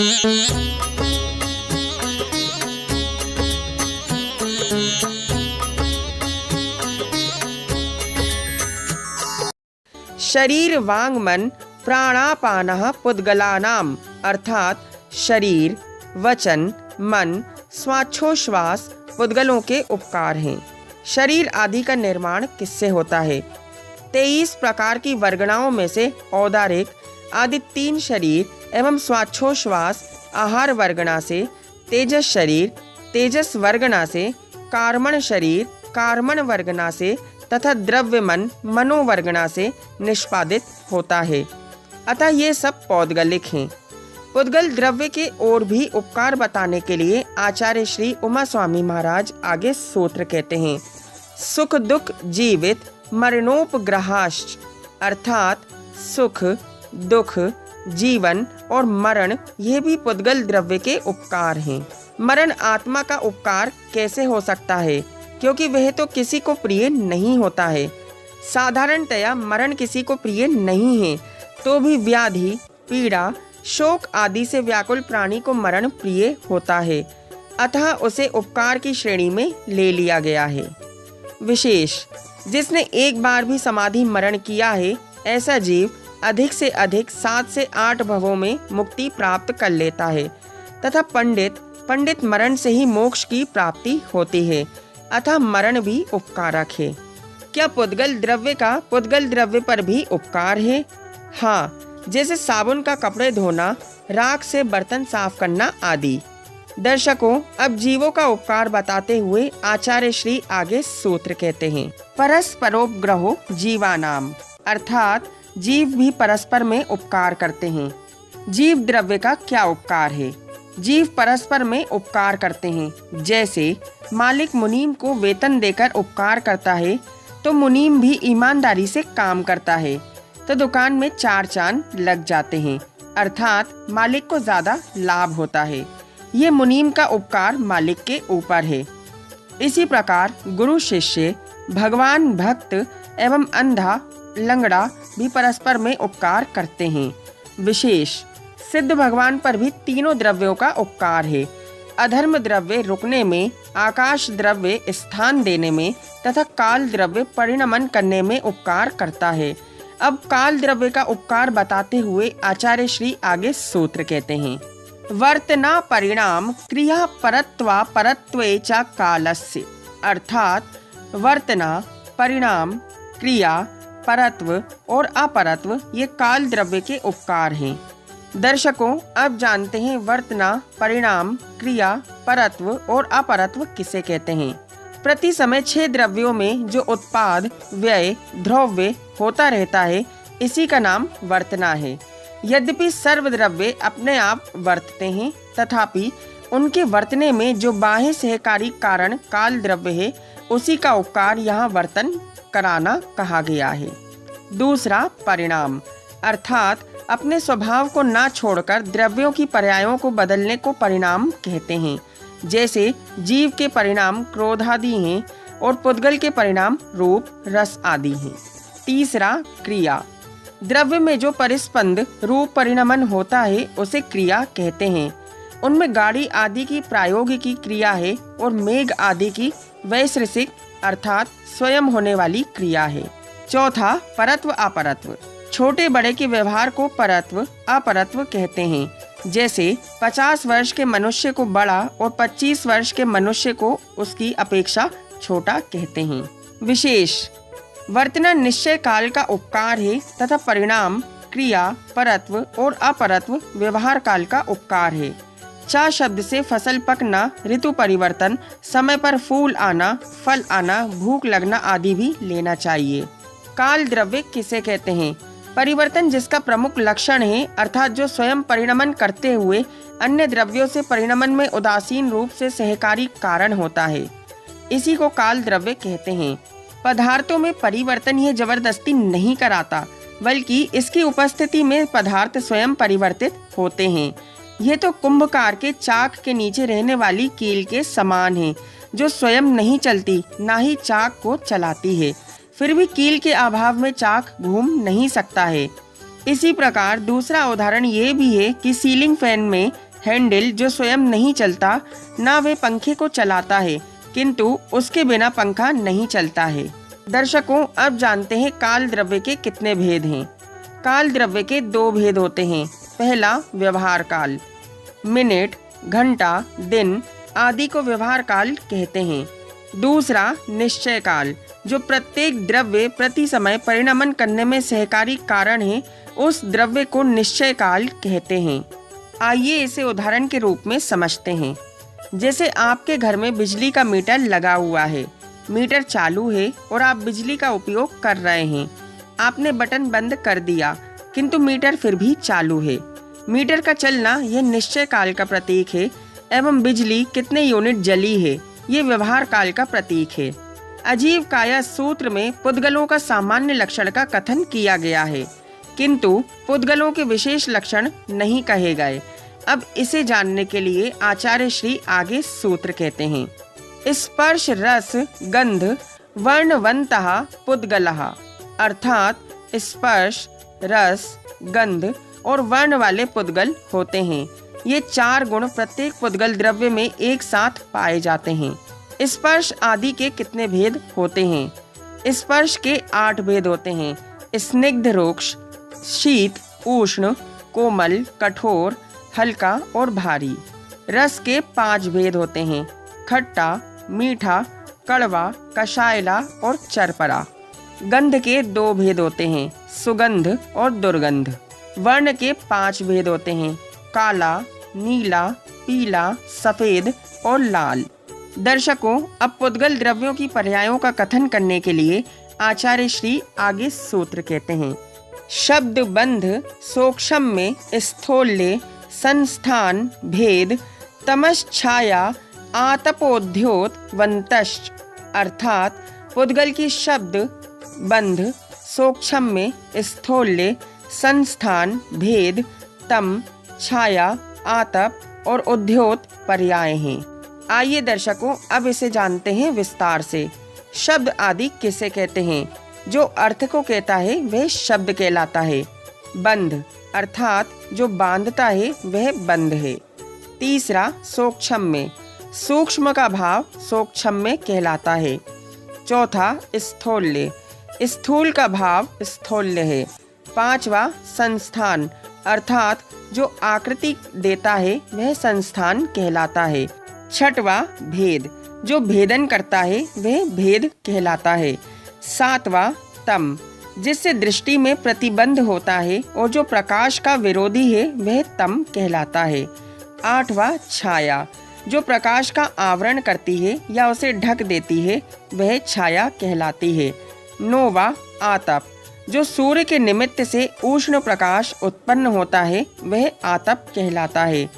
शरीर वांग मन प्राणापानः पुद्गलानाम, अर्थात शरीर, वचन, मन, श्वासोच्छ्वास पुद्गलों के उपकार हैं। शरीर आदि का निर्माण किससे होता है? 23 प्रकार की वर्गणाओं में से औदारिक आदि 3 शरीर एवं श्वासोच्छ्वास आहार वर्गणा से, तेजस शरीर तेजस वर्गणा से, कार्मण शरीर कार्मण वर्गणा से तथा द्रव्य मन मनोवर्गणा से निष्पादित होता है। अतः ये सब पौद्गलिक हैं। पुद्गल द्रव्य के और भी उपकार बताने के लिए आचार्य श्री उमा स्वामी महाराज आगे सूत्र कहते हैं। सुख दुख जीवित मरणोपग्रहाश्च, अर्थात सुख दुख जीवन और मरण ये भी पुद्गल द्रव्य के उपकार हैं। मरण आत्मा का उपकार कैसे हो सकता है, क्योंकि वह तो किसी को प्रिय नहीं होता है। साधारणतया मरण किसी को प्रिय नहीं है, तो भी व्याधि पीड़ा शोक आदि से व्याकुल प्राणी को मरण प्रिय होता है, अतः उसे उपकार की श्रेणी में ले लिया गया है। विशेष, जिसने एक बार भी समाधि मरण किया है, ऐसा जीव अधिक से अधिक 7 से 8 भवों में मुक्ति प्राप्त कर लेता है तथा पंडित मरण से ही मोक्ष की प्राप्ति होती है, अतः मरण भी उपकारक है। क्या पुद्गल द्रव्य का पुद्गल द्रव्य पर भी उपकार है? हाँ, जैसे साबुन का कपड़े धोना, राख से बर्तन साफ करना आदि। दर्शकों, अब जीवों का उपकार बताते हुए आचार्य श्री आगे सूत्र कहते हैं। परस्परोपग्रहो जीवानाम, अर्थात जीव भी परस्पर में उपकार करते हैं। जीव द्रव्य का क्या उपकार है? जीव परस्पर में उपकार करते हैं। जैसे मालिक मुनीम को वेतन देकर उपकार करता है, तो मुनीम भी ईमानदारी से काम करता है, तो दुकान में 4 चांद लग जाते हैं, अर्थात मालिक को ज्यादा लाभ होता है। ये मुनीम का उपकार मालिक के ऊपर है। इसी प्रकार गुरु शिष्य, भगवान भक्त एवं अंधा लंगड़ा भी परस्पर में उपकार करते हैं। विशेष, सिद्ध भगवान पर भी तीनों द्रव्यों का उपकार है। अधर्म द्रव्य रुकने में, आकाश द्रव्य स्थान देने में तथा काल द्रव्य परिणमन करने में उपकार करता है। अब काल द्रव्य का उपकार बताते हुए आचार्य श्री आगे सूत्र कहते हैं। वर्तना परिणाम क्रिया परत्वा परत्वे च कालस्य, अर्थात वर्तना परिणाम क्रिया परत्व और अपरत्व ये काल द्रव्य के उपकार हैं। दर्शकों, अब जानते हैं वर्तना परिणाम क्रिया परत्व और अपरत्व किसे कहते हैं। प्रति समय 6 द्रव्यों में जो उत्पाद व्यय द्रव्य होता रहता है, इसी का नाम वर्तना है। यद्यपि सर्वद्रव्य अपने आप वर्तते हैं, तथापि उनके वर्तने में जो बाह्य सहकारी कारण काल द्रव्य है, उसी का उपकार यहाँ वर्तन कराना कहा गया है। दूसरा परिणाम, अर्थात अपने स्वभाव को ना छोड़कर द्रव्यों की पर्यायों को बदलने को परिणाम कहते हैं। जैसे जीव के परिणाम क्रोध आदि हैं और पुद्गल के परिणाम रूप रस आदि हैं। तीसरा क्रिया, द्रव्य में जो परिस्पंद रूप परिणमन होता है उसे क्रिया कहते हैं। उनमें गाड़ी आदि की प्रायोगिकी क्रिया है और मेघ आदि की वैश्रसिक अर्थात स्वयं होने वाली क्रिया है। चौथा परत्व अपरत्व, छोटे बड़े के व्यवहार को परत्व अपरत्व कहते हैं। जैसे 50 वर्ष के मनुष्य को बड़ा और 25 वर्ष के मनुष्य को उसकी अपेक्षा छोटा कहते हैं। विशेष, वर्तना निश्चय काल का उपकार है तथा परिणाम क्रिया परत्व और अपरत्व व्यवहार काल का उपकार है। चा शब्द से फसल पकना, ऋतु परिवर्तन, समय पर फूल आना, फल आना, भूख लगना आदि भी लेना चाहिए। काल द्रव्य किसे कहते हैं? परिवर्तन जिसका प्रमुख लक्षण है, अर्थात जो स्वयं परिणमन करते हुए अन्य द्रव्यों से परिणमन में उदासीन रूप से सहकारी कारण होता है, इसी को काल द्रव्य कहते हैं। पदार्थों में परिवर्तन यह जबरदस्ती नहीं कराता, बल्कि इसकी उपस्थिति में पदार्थ स्वयं परिवर्तित होते हैं। यह तो कुंभकार के चाक के नीचे रहने वाली कील के समान है, जो स्वयं नहीं चलती, ना ही चाक को चलाती है। फिर भी कील के अभाव में चाक घूम नहीं सकता है। इसी प्रकार दूसरा उदाहरण ये भी है कि सीलिंग फैन में हैंडल जो स्वयं नहीं चलता, ना वे पंखे को चलाता है, किंतु उसके बिना पंखा नहीं चलता है। दर्शकों, अब जानते हैं काल द्रव्य के कितने भेद हैं। काल द्रव्य के 2 भेद होते हैं। पहला व्यवहार काल, मिनट, घंटा, दिन आदि को व्यवहार काल कहते हैं। दूसरा निश्चय काल, जो प्रत्येक द्रव्य प्रति समय परिणमन करने में सहकारी कारण है, उस द्रव्य को निश्चय काल कहते हैं। आइए इसे उदाहरण के रूप में समझते हैं। जैसे आपके घर में बिजली का मीटर लगा हुआ है, मीटर चालू है और आप बिजली का उपयोग कर रहे हैं। आपने बटन बंद कर दिया, किंतु मीटर फिर भी चालू है। मीटर का चलना यह निश्चय काल का प्रतीक है एवं बिजली कितने यूनिट जली है, ये व्यवहार काल का प्रतीक है। अजीव काया सूत्र में पुद्गलों का सामान्य लक्षण का कथन किया गया है, किंतु पुद्गलों के विशेष लक्षण नहीं कहे गए। अब इसे जानने के लिए आचार्य श्री आगे सूत्र कहते हैं। स्पर्श रस गंध वर्णवंतः पुद्गलः, अर्थात स्पर्श, रस, गंध और वर्ण वाले पुद्गल होते हैं। ये 4 गुण प्रत्येक पुद्गल द्रव्य में एक साथ पाए जाते हैं। स्पर्श आदि के कितने भेद होते हैं? स्पर्श के 8 भेद होते हैं। स्निग्ध रुक्ष, शीत, उष्ण, कोमल, कठोर, हल्का और भारी। रस के 5 भेद होते हैं। खट्टा, मीठा, कड़वा, कषायला और चरपरा। गंध के 2 भेद होते हैं, सुगंध और दुर्गंध। वर्ण के 5 भेद होते हैं, काला, नीला, पीला, सफेद और लाल। दर्शकों, अब पुद्गल द्रव्यों की पर्यायों का कथन करने के लिए आचार्य श्री आगे सूत्र कहते हैं। शब्द बंध सोक्षम में स्थूल्य संस्थान भेद तमश्छाया आतपोद्योत वंतश्च, अर्थात पुद्गल की शब्द बंध सोक्षम में स्थूल्य संस्थान भेद तम छाया आतप और उद्योत पर्याय हैं। आइए दर्शकों, अब इसे जानते हैं विस्तार से। शब्द आदि किसे कहते हैं? जो अर्थ को कहता है वह शब्द कहलाता है। बंध अर्थात जो बांधता है वह बंध है। तीसरा सोक्षम में, सूक्ष्म का भाव सोक्षम में कहलाता है। चौथा स्थूल्य, स्थूल का भाव स्थूल्य है। 5वां संस्थान अर्थात जो आकृति देता है वह संस्थान कहलाता है। 6वां भेद, जो भेदन करता है वह भेद कहलाता है। 7वां तम, जिससे दृष्टि में प्रतिबंध होता है और जो प्रकाश का विरोधी है वह तम कहलाता है। 8वां छाया, जो प्रकाश का आवरण करती है या उसे ढक देती है वह छाया कहलाती है। 9वां आतप, जो सूर्य के निमित्त से उष्ण प्रकाश उत्पन्न होता है वह आतप कहलाता है।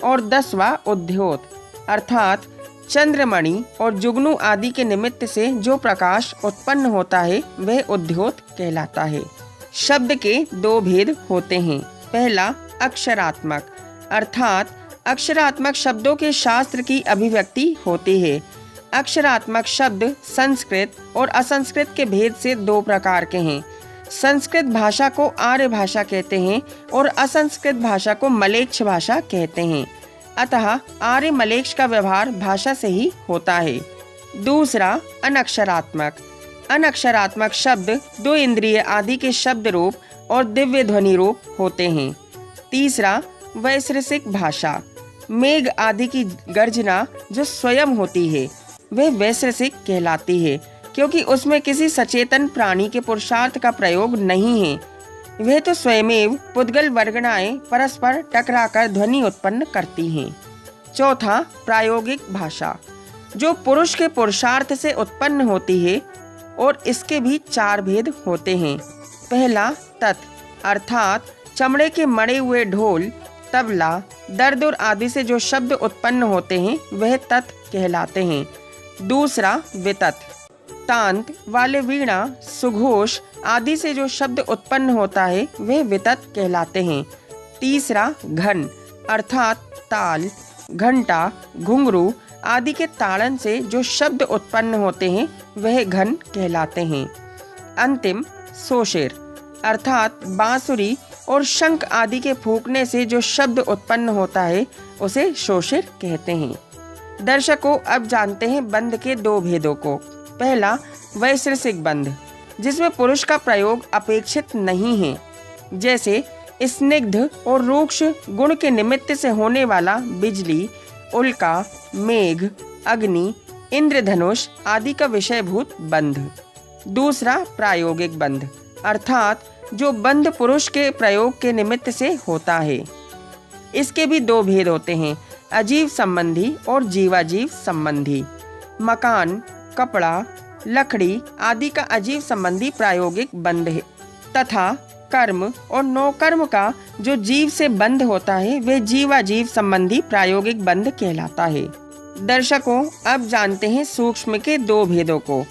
और 10वां उद्योत, अर्थात चंद्रमणि और जुगनू आदि के निमित्त से जो प्रकाश उत्पन्न होता है वह उद्योत कहलाता है। शब्द के 2 भेद होते हैं। पहला अक्षरात्मक, अर्थात अक्षरात्मक शब्दों के शास्त्र की अभिव्यक्ति होती है। अक्षरात्मक शब्द संस्कृत और असंस्कृत के भेद से 2 प्रकार के हैं। संस्कृत भाषा को आर्य भाषा कहते हैं और असंस्कृत भाषा को मलेच्छ भाषा कहते हैं। अतः आर्य मलेच्छ का व्यवहार भाषा से ही होता है। दूसरा अनक्षरात्मक, अनक्षरात्मक शब्द 2 इंद्रिय आदि के शब्द रूप और दिव्य ध्वनि रूप होते हैं। तीसरा वैश्रसिक भाषा, मेघ आदि की गर्जना जो स्वयं होती है वह वैश्रसिक कहलाती है, क्योंकि उसमें किसी सचेतन प्राणी के पुरुषार्थ का प्रयोग नहीं है। वह तो स्वयमेव पुद्गल वर्गणाएं परस्पर टकराकर ध्वनि उत्पन्न करती हैं। चौथा प्रायोगिक भाषा, जो पुरुष के पुरुषार्थ से उत्पन्न होती है और इसके भी 4 भेद होते हैं। पहला तत्, अर्थात चमड़े के मड़े हुए ढोल, तबला, दरदुर आदि से जो शब्द उत्पन्न होते हैं वह तत् कहलाते हैं। दूसरा वितत, तांत वाले वीणा, सुघोष आदि से जो शब्द उत्पन्न होता है वह वितत कहलाते हैं। तीसरा घन, अर्थात ताल, घंटा, घुंघरू आदि के ताड़न से जो शब्द उत्पन्न होते हैं वह घन कहलाते हैं। अंतिम सोशेर, अर्थात बांसुरी और शंख आदि के फूंकने से जो शब्द उत्पन्न होता है उसे शोषिर कहते हैं। दर्शकों, अब जानते हैं बंध के दो भेदों को। पहला, वैश्रसिक बंध, जिसमें पुरुष का प्रयोग अपेक्षित नहीं है, जैसे स्निग्ध और रूक्ष गुण के निमित्त से होने वाला बिजली, उल्का, मेघ, अग्नि, इंद्रधनुष आदि का विषयभूत बंध। दूसरा, प्रायोगिक बंध, अर्थात जो बंध पुरुष के प्रयोग के निमित्त से होता है। इसके भी दो भेद होते हैं, अजीव संबंधी और जीवाजीव संबंधी। मकान, कपड़ा, लकड़ी आदि का अजीव संबंधी प्रायोगिक बंध है, तथा कर्म और नौकर्म का जो जीव से बंध होता है वे जीवाजीव संबंधी प्रायोगिक बंध कहलाता है। दर्शकों, अब जानते हैं सूक्ष्म के दो भेदों को।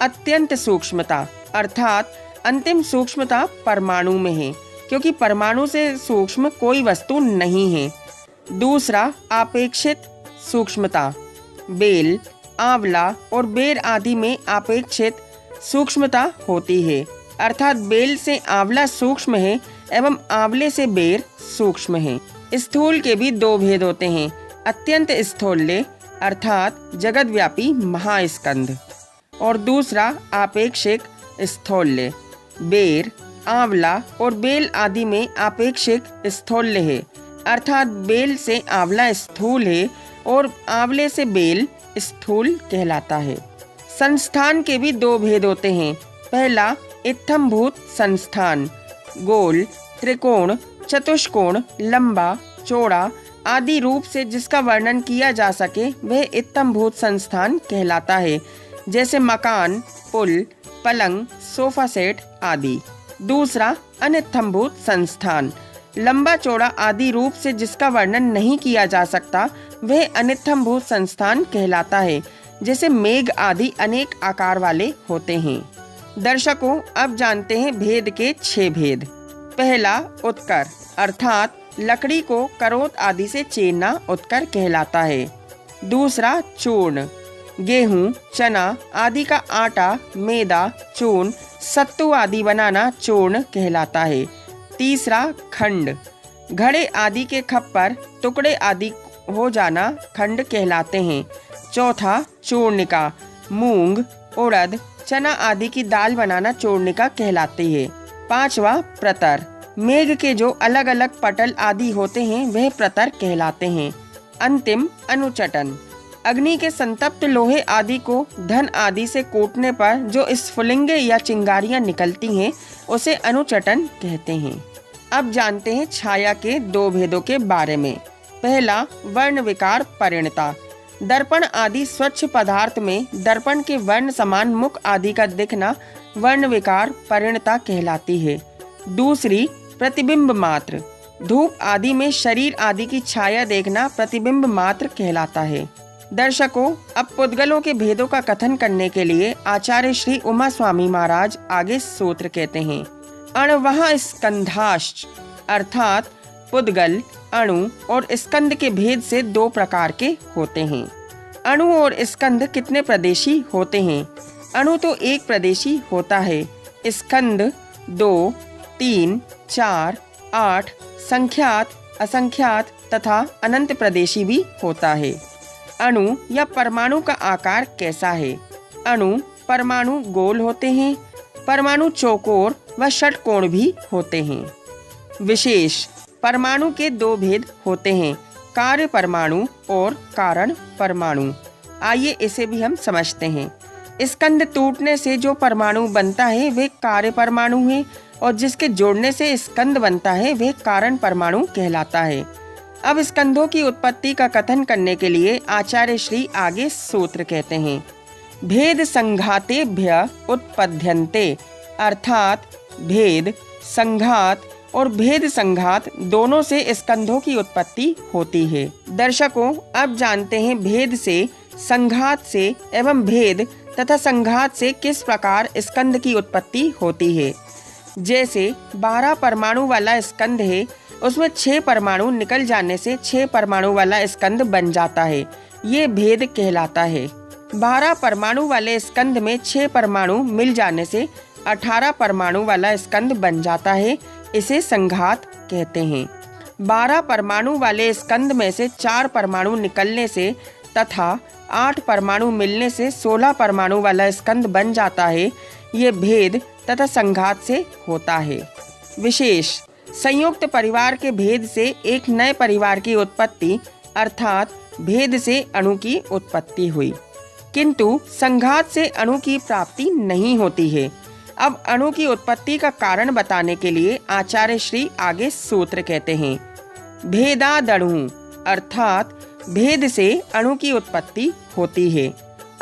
अत्यंत सूक्ष्मता, अर्थात अंतिम सूक्ष्मता परमाणु में है, क्योंकि परमाणु से सूक्ष्म कोई वस्तु नहीं है। दूसरा, आपेक्षित सूक्ष्मता, बेल, आंवला और बेर आदि में आपेक्षित सूक्ष्मता होती है, अर्थात बेल से आंवला सूक्ष्म है एवं आंवले से बेर सूक्ष्म है। स्थूल के भी दो भेद होते हैं, अत्यंत स्थूल्य अर्थात जगतव्यापी महास्कंध, और दूसरा आपेक्षिक स्थूल्य। बेर, आंवला और बेल आदि में आपेक्षिक स्थूल्य है, अर्थात बेल से आंवला स्थूल है और आंवले से बेल स्थूल कहलाता है। संस्थान के भी दो भेद होते हैं। पहला, इत्थम्भूत संस्थान, गोल, त्रिकोण, चतुष्कोण, लंबा, चौड़ा आदि रूप से जिसका वर्णन किया जा सके वह इत्थम्भूत संस्थान कहलाता है, जैसे मकान, पुल, पलंग, सोफा सेट आदि। दूसरा, अनित्थम्भूत संस्थान, लंबा चौड़ा आदि रूप से जिसका वर्णन नहीं किया जा सकता वह अनित्थम्भूत संस्थान कहलाता है, जैसे मेघ आदि अनेक आकार वाले होते हैं। दर्शकों, अब जानते हैं भेद के 6 भेद। पहला, उत्कर, अर्थात लकड़ी को करोत आदि से चीरना उत्कर कहलाता है। दूसरा, चूर्ण, गेहूं, चना आदि का आटा, मैदा, चूर्ण, सत्तू आदि बनाना चूर्ण कहलाता है। तीसरा, खंड, घड़े आदि के खप्पर, टुकड़े आदि हो जाना खंड कहलाते हैं। चौथा, चूर्णिका, मूंग, उड़द, चना आदि की दाल बनाना चूर्णिका कहलाती है। पांचवा, प्रतर, मेघ के जो अलग अलग पटल आदि होते हैं वह प्रतर कहलाते हैं। अंतिम, अनुचटन, अग्नि के संतप्त लोहे आदि को धन आदि से कूटने पर जो स्फुलिंगे या चिंगारियां निकलती हैं उसे अनुचटन कहते हैं। अब जानते हैं छाया के 2 भेदों के बारे में। पहला, वर्ण विकार परिणता, दर्पण आदि स्वच्छ पदार्थ में दर्पण के वर्ण समान मुख आदि का दिखना वर्ण विकार परिणता कहलाती है। दूसरी, प्रतिबिंब मात्र, धूप आदि में शरीर आदि की छाया देखना प्रतिबिंब मात्र कहलाता है। दर्शकों, अब पुद्गलों के भेदों का कथन करने के लिए आचार्य श्री उमा स्वामी महाराज आगे सूत्र कहते हैं। अणवः स्कंधाश्च, अर्थात पुद्गल, अणु और स्कंद के भेद से 2 प्रकार के होते हैं। अणु और स्कंद कितने प्रदेशी होते हैं? अणु तो 1 प्रदेशी होता है, स्कंद 2, 3, 4, 8 संख्यात, असंख्यात तथा अनंत प्रदेशी भी होता है। अणु या परमाणु का आकार कैसा है? अणु परमाणु गोल होते हैं, परमाणु चौकोर व षटकोण भी होते हैं। विशेष, परमाणु के 2 भेद होते हैं, कार्य परमाणु और कारण परमाणु। आइए इसे भी हम समझते हैं। स्कंद टूटने से जो परमाणु बनता है वे कार्य परमाणु है और जिसके जोड़ने से स्कंद बनता है वे कारण परमाणु कहलाता है। अब स्कंदों की उत्पत्ति का कथन करने के लिए आचार्य श्री आगे सूत्र कहते हैं। भेद संघातेभ्य उत्पद्यन्ते, अर्थात भेद, संघात और भेद संघात दोनों से स्कंधों की उत्पत्ति होती है। दर्शकों, अब जानते हैं भेद से, संघात से एवं भेद तथा संघात से किस प्रकार स्कंध की उत्पत्ति होती है। जैसे 12 परमाणु वाला स्कंध है, उसमें 6 परमाणु निकल जाने से 6 परमाणु वाला स्कंध बन जाता है, ये भेद कहलाता है। 12 परमाणु वाले स्कंध में 6 परमाणु मिल जाने से 18 परमाणु वाला स्कंध बन जाता है, इसे संघात कहते हैं। 12 परमाणु वाले स्कंद में से 4 परमाणु निकलने से तथा 8 परमाणु मिलने से 16 परमाणु वाला स्कंद बन जाता है। ये भेद तथा संघात से होता है। विशेष संयुक्त परिवार के भेद से एक नए परिवार की उत्पत्ति अर्थात भेद से अणु की उत्पत्ति हुई, किंतु संघात से अणु की प्राप्ति नहीं होती है। अब अणु की उत्पत्ति का कारण बताने के लिए आचार्य श्री आगे सूत्र कहते हैं। भेदादणु अर्थात भेद से अणु की उत्पत्ति होती है।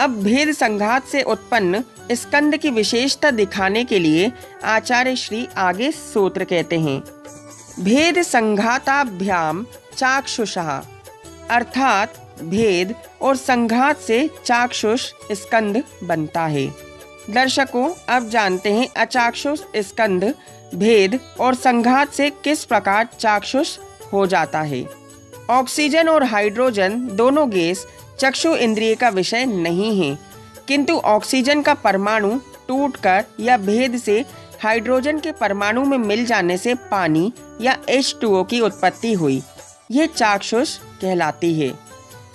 अब भेद संघात से उत्पन्न स्कंद की विशेषता दिखाने के लिए आचार्य श्री आगे सूत्र कहते हैं। भेद संघाताभ्याम चाक्षुषः अर्थात भेद और संघात से चाक्षुष स्कंद बनता है। दर्शकों, अब जानते हैं अचाक्षुष स्कंद भेद और संघात से किस प्रकार चाक्षुष हो जाता है। ऑक्सीजन और हाइड्रोजन दोनों गैस चक्षु इंद्रिय का विषय नहीं है, किंतु ऑक्सीजन का परमाणु टूटकर या भेद से हाइड्रोजन के परमाणु में मिल जाने से पानी या H2O की उत्पत्ति हुई। यह चाक्षुष कहलाती है।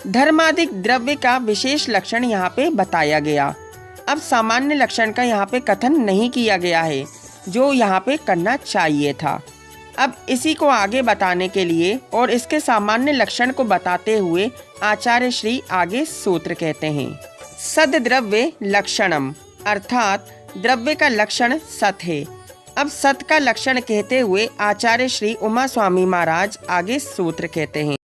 धर्मादिक द्रव्य का विशेष लक्षण यहाँ पे बताया गया। अब सामान्य लक्षण का यहाँ पे कथन नहीं किया गया है, जो यहाँ पे करना चाहिए था। अब इसी को आगे बताने के लिए और इसके सामान्य लक्षण को बताते हुए आचार्य श्री आगे सूत्र कहते हैं। सद्द्रव्य लक्षणम अर्थात द्रव्य का लक्षण सत है। अब सत का लक्षण कहते हुए आचार्य श्री उमा स्वामी महाराज आगे सूत्र कहते हैं।